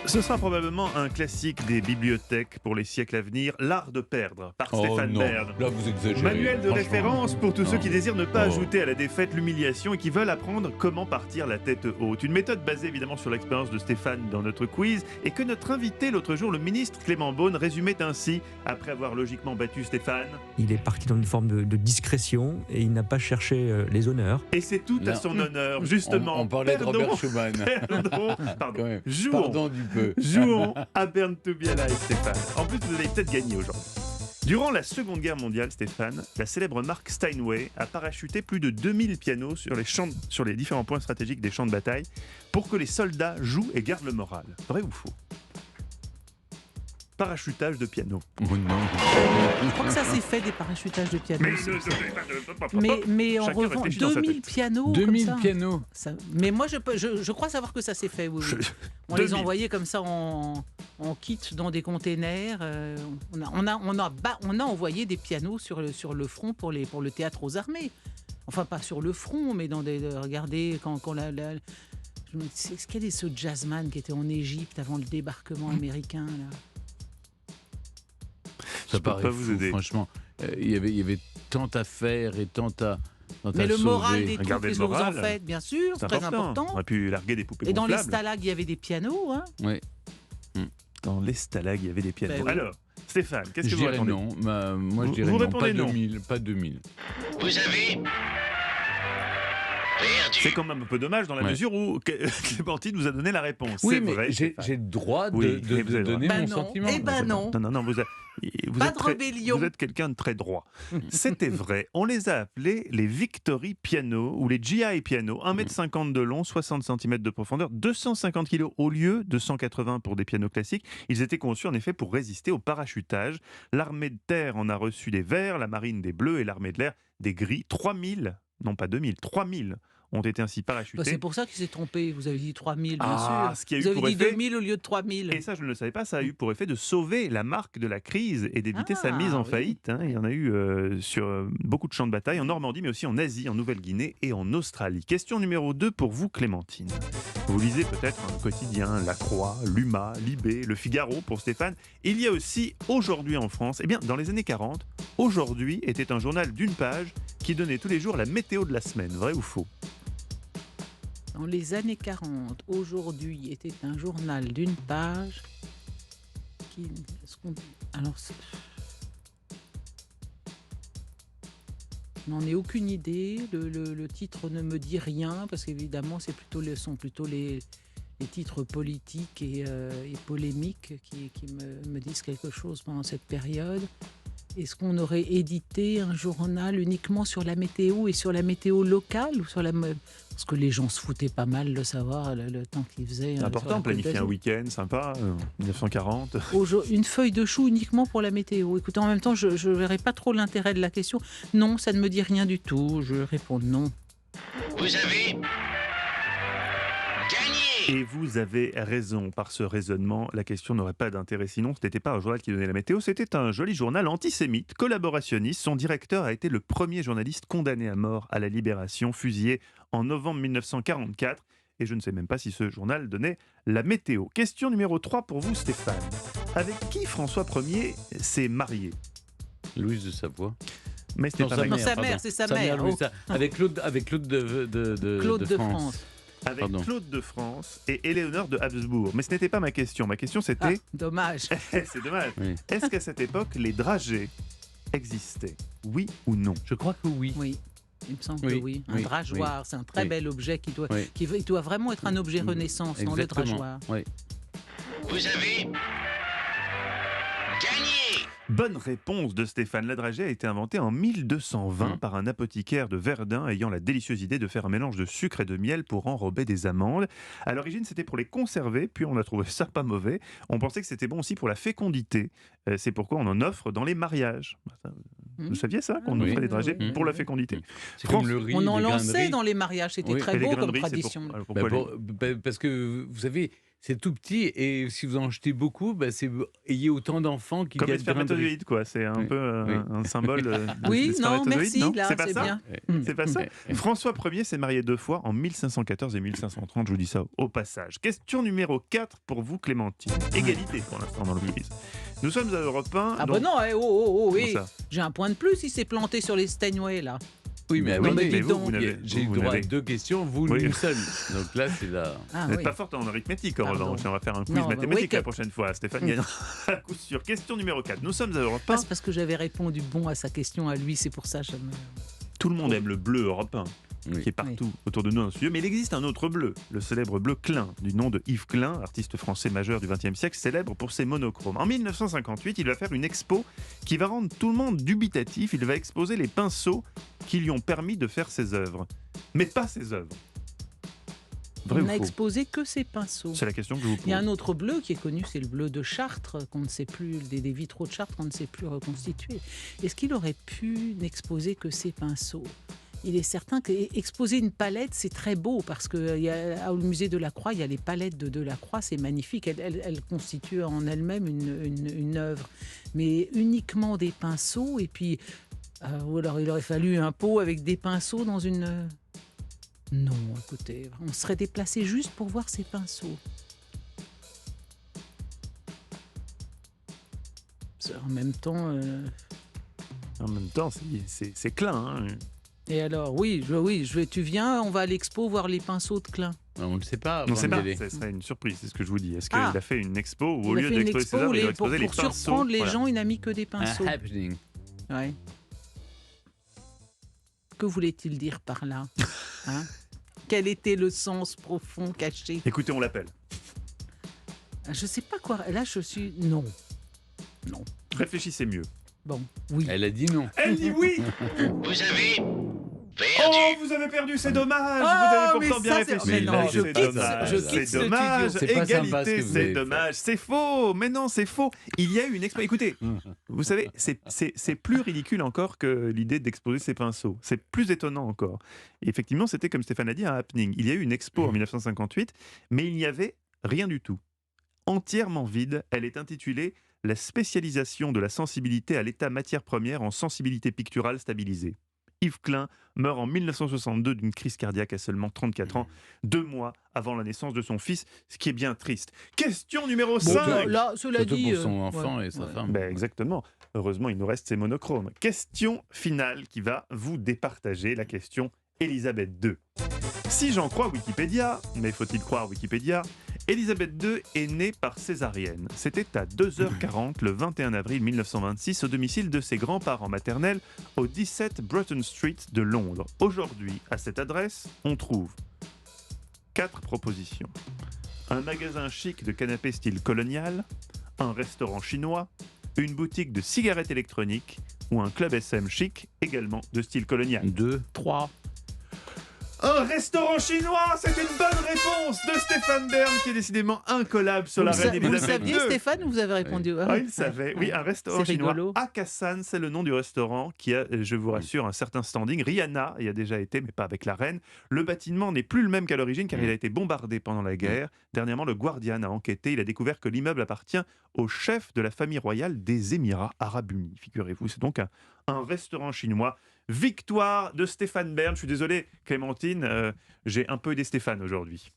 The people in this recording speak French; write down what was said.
Ce sera probablement un classique des bibliothèques pour les siècles à venir, L'art de perdre, par Oh Stéphane non, Bern. là vous exagérez. Manuel de franchement. référence pour tous ceux qui désirent ne pas Oh. ajouter à la défaite l'humiliation et qui veulent apprendre comment partir la tête haute. Une méthode basée évidemment sur l'expérience de Stéphane dans notre quiz et que notre invité l'autre jour, le ministre Clément Beaune, résumait ainsi après avoir logiquement battu Stéphane. Il est parti dans une forme de discrétion et il n'a pas cherché les honneurs. Et c'est tout à Non. son honneur, justement. On parlait de Robert Schumann. Pardon, Quand pardon. même. Jouons. Pardon du peu. Jouons à Bern to be alive, Stéphane. En plus, vous allez peut-être gagner aujourd'hui. Durant la Seconde Guerre mondiale, Stéphane, la célèbre marque Steinway a parachuté plus de 2000 pianos sur les différents points stratégiques des champs de bataille pour que les soldats jouent et gardent le moral. Vrai ou faux? Parachutage de piano. Oh non. Je crois que ça s'est fait des parachutages de piano. Mais en Chacun revend réfléchit dans sa 2000 tête. pianos 2000 comme ça. pianos. Mais moi, je crois savoir que ça s'est fait, oui. On les 2000. envoyait comme ça en kit dans des containers. On a envoyé des pianos sur le front pour le théâtre aux armées. Enfin, pas sur le front, mais dans des... Regardez, quand est-ce qu'il y a ce jazzman qui était en Égypte avant le débarquement américain là. Je Ça peux paraît pas vous fou, aider. franchement. Il y avait tant à faire et tant à Mais le moral sauver. des troupes, Regardez qu'est-ce le que vous en moral. faites, bien sûr, C'est très important. important. On aurait pu larguer des poupées Et dans les gonflables. stalags, il y avait des pianos. Hein. Ouais. Dans les stalags, il y avait des pianos. Ben oui. Alors, Stéphane, qu'est-ce que Je vous dirais répondez? non. Moi, je Vous dirais non. répondez Pas non. 2000. Pas 2000. Vous avez perdu. C'est quand même un peu dommage dans la Ouais. mesure où Clémentine vous a donné la réponse. Oui, c'est mais vrai. j'ai Stéphane. le droit Oui, de mais vous avez le donner droit. mon Bah non. sentiment. Eh ben non. Non, vous Pas êtes de rébellion. Vous êtes quelqu'un de très droit. C'était vrai. On les a appelés les Victory Piano ou les GI Piano. 1,50 m de long, 60 cm de profondeur, 250 kg au lieu de 180 pour des pianos classiques. Ils étaient conçus en effet pour résister au parachutage. L'armée de terre en a reçu des verts, la marine des bleus et l'armée de l'air des gris. 3000, non pas 2000, 3000 ont été ainsi parachutés. Bah, c'est pour ça qu'il s'est trompé. Vous avez dit 3000, bien Ah, sûr. ce qui a eu Vous avez pour dit effet- 2000 au lieu de 3000. Et ça, je ne le savais pas, ça a eu pour effet de sauver la marque de la crise et d'éviter sa Ah, mise en oui. faillite. Il y en a eu sur beaucoup de champs de bataille, en Normandie, mais aussi en Asie, en Nouvelle-Guinée et en Australie. Question numéro 2 pour vous, Clémentine. Vous lisez peut-être un quotidien, La Croix, l'Huma, Libé, Le Figaro pour Stéphane. Il y a aussi Aujourd'hui en France. Eh bien, dans les années 40, Aujourd'hui était un journal d'une page qui donnait tous les jours la météo de la semaine. Vrai ou faux? Dans les années 40, Aujourd'hui était un journal d'une page qui... Alors, je n'en ai aucune idée. Le titre ne me dit rien parce qu'évidemment, sont plutôt les titres politiques et polémiques qui me disent quelque chose pendant cette période. Est-ce qu'on aurait édité un journal uniquement sur la météo et sur la météo locale ou sur parce que les gens se foutaient pas mal de savoir le temps qu'il faisait. C'est important, planifier un week-end sympa, 1940. Une feuille de chou uniquement pour la météo. Écoutez, en même temps, je ne verrai pas trop l'intérêt de la question. Non, ça ne me dit rien du tout. Je réponds non. Vous avez gagné. Et vous avez raison, par ce raisonnement, la question n'aurait pas d'intérêt. Sinon, ce n'était pas un journal qui donnait la météo, c'était un joli journal antisémite, collaborationniste. Son directeur a été le premier journaliste condamné à mort à la Libération, fusillé en novembre 1944. Et je ne sais même pas si ce journal donnait la météo. Question numéro 3 pour vous, Stéphane. Avec qui François Ier s'est marié? Louise de Savoie. Mais c'était Non, pas sa ma Non, mère, sa pardon. mère, c'est sa mère. Louise, Oh. avec Claude de Claude de France. Avec Pardon. Claude de France et Éléonore de Habsbourg. Mais ce n'était pas ma question. Ma question c'était... Dommage. C'est dommage. Oui. Est-ce qu'à cette époque, les dragées existaient? Oui ou non? Je crois que oui. Oui. Il me semble Oui, que oui. Un oui, drageoir, c'est un très oui. bel objet qui doit Oui. vraiment être un objet Renaissance, non, le Exactement. drageoir. Oui. Vous avez gagné. Bonne réponse de Stéphane. La dragée a été inventée en 1220 par un apothicaire de Verdun ayant la délicieuse idée de faire un mélange de sucre et de miel pour enrober des amandes. À l'origine, c'était pour les conserver, puis on a trouvé ça pas mauvais. On pensait que c'était bon aussi pour la fécondité. C'est pourquoi on en offre dans les mariages. Vous saviez ça, qu'on Oui. offrait des dragées Oui. pour la fécondité? C'est France- comme le riz, On en les lançait graineries. dans les mariages, c'était Oui. très Et les beau comme graineries, c'est tradition. alors Bah, pourquoi les- parce que, vous savez, C'est tout petit et si vous en jetez beaucoup, ayez autant d'enfants qu'il Comme y a les de grains de riz. spermatozoïdes, quoi. C'est un Oui. peu Oui. un symbole des Oui, non, spermatozoïdes, merci, non là, c'est pas c'est ça bien. C'est pas ça. Ouais. François Ier s'est marié 2 fois, en 1514 et 1530. Je vous dis ça au passage. Question numéro 4 pour vous, Clémentine. Égalité pour l'instant dans le quiz. Nous sommes à Europe 1. Ah donc- bah non, oui. Comment ça J'ai un point de plus, il s'est planté sur les Steinway, là. Oui, mais Oui, attendez, mais dis vous, donc. vous n'avez- j'ai eu vous droit à n'avez- 2 questions, vous Oui. une seule. Donc là, c'est là. Ah Vous n'êtes oui. pas forte en arithmétique, en Pardon. revanche. On va faire un quiz Non, bah, mathématique wake la up. prochaine fois. Stéphane Mm. gagnera à coup sûr. Question numéro 4. Nous sommes à Europe 1. Ah, c'est parce que j'avais répondu bon à sa question à lui, c'est pour ça que je me... Tout le monde aime le bleu européen, Oui. qui est partout autour de nous dans le studio. Mais il existe un autre bleu, le célèbre bleu Klein, du nom de Yves Klein, artiste français majeur du XXe siècle, célèbre pour ses monochromes. En 1958, il va faire une expo qui va rendre tout le monde dubitatif. Il va exposer les pinceaux qui lui ont permis de faire ses œuvres. Mais pas ses œuvres. Vrai On ou n'a faux exposé que ses pinceaux. C'est la question que je vous pose. Il y a un autre bleu qui est connu, c'est le bleu de Chartres, qu'on ne sait plus, des vitraux de Chartres qu'on ne sait plus reconstituer. Est-ce qu'il aurait pu n'exposer que ses pinceaux ? Il est certain qu'exposer une palette, c'est très beau, parce qu'au musée de la Croix, il y a les palettes de Delacroix, c'est magnifique. Elles constituent en elles-mêmes une œuvre. Mais uniquement des pinceaux, et puis... ou alors il aurait fallu un pot avec des pinceaux dans une... Non, écoutez, on serait déplacé juste pour voir ces pinceaux. En même temps... En même temps, c'est Klein. Hein. Et alors, tu viens, on va à l'expo voir les pinceaux de Klein. On ne le sait pas. On ne sait pas, Vandélé. ce serait une surprise, c'est ce que je vous dis. Est-ce qu'il Ah. a fait une expo où au Il a lieu fait une d'exposer ses expo œuvres, il a pour exposé les pinceaux surprendre les Voilà. gens, il n'a mis que des Un pinceaux. happening. Ouais. Que voulait-il dire par là hein? Quel était le sens profond caché? Écoutez, on l'appelle. Je sais pas quoi. Là, je suis... Non. Non. Réfléchissez mieux. Bon, oui. Elle a dit non. Elle dit oui. Vous avez Oh, perdu. vous avez perdu, c'est dommage. Oh, vous avez pourtant mais bien ça, c'est- réfléchi. mais non, C'est je quitte- dommage. je quitte C'est ce dommage. studio. C'est pas sympa ce Égalité, que vous c'est avez dommage. C'est faux. Mais non, c'est faux. Il y a eu une expo. Écoutez, vous savez, c'est plus ridicule encore que l'idée d'exposer ses pinceaux. C'est plus étonnant encore. Et effectivement, c'était comme Stéphane a dit, un happening. Il y a eu une expo en 1958, mais il n'y avait rien du tout. Entièrement vide. Elle est intitulée « La spécialisation de la sensibilité à l'état matière première en sensibilité picturale stabilisée ». Yves Klein meurt en 1962 d'une crise cardiaque à seulement 34 ans, 2 mois avant la naissance de son fils, ce qui est bien triste. Question numéro 5. Là, cela Surtout dit... pour son ouais, enfant et sa ouais. femme. Ben exactement. Heureusement, il nous reste ces monochromes. Question finale qui va vous départager, la question Élisabeth II. Si j'en crois Wikipédia, mais faut-il croire Wikipédia, Élisabeth II est née par césarienne. C'était à 2h40 le 21 avril 1926 au domicile de ses grands-parents maternels au 17 Bruton Street de Londres. Aujourd'hui, à cette adresse, on trouve 4 propositions. Un magasin chic de canapés style colonial, un restaurant chinois, une boutique de cigarettes électroniques ou un club SM chic également de style colonial. 2. 3. Un restaurant chinois, c'est une bonne réponse de Stéphane Bern qui est décidément incollable sur la reine Vous le Elisabeth saviez, II. Stéphane, ou vous avez répondu Ah, il savait. Oui, un restaurant C'est chinois. rigolo. Akassan, c'est le nom du restaurant qui a, je vous rassure, un certain standing. Rihanna y a déjà été, mais pas avec la reine. Le bâtiment n'est plus le même qu'à l'origine car il a été bombardé pendant la guerre. Dernièrement, le Guardian a enquêté. Il a découvert que l'immeuble appartient au chef de la famille royale des Émirats Arabes Unis. Figurez-vous, c'est donc un restaurant chinois. Victoire de Stéphane Bern. Je suis désolé, Clémentine, j'ai un peu aidé Stéphane aujourd'hui.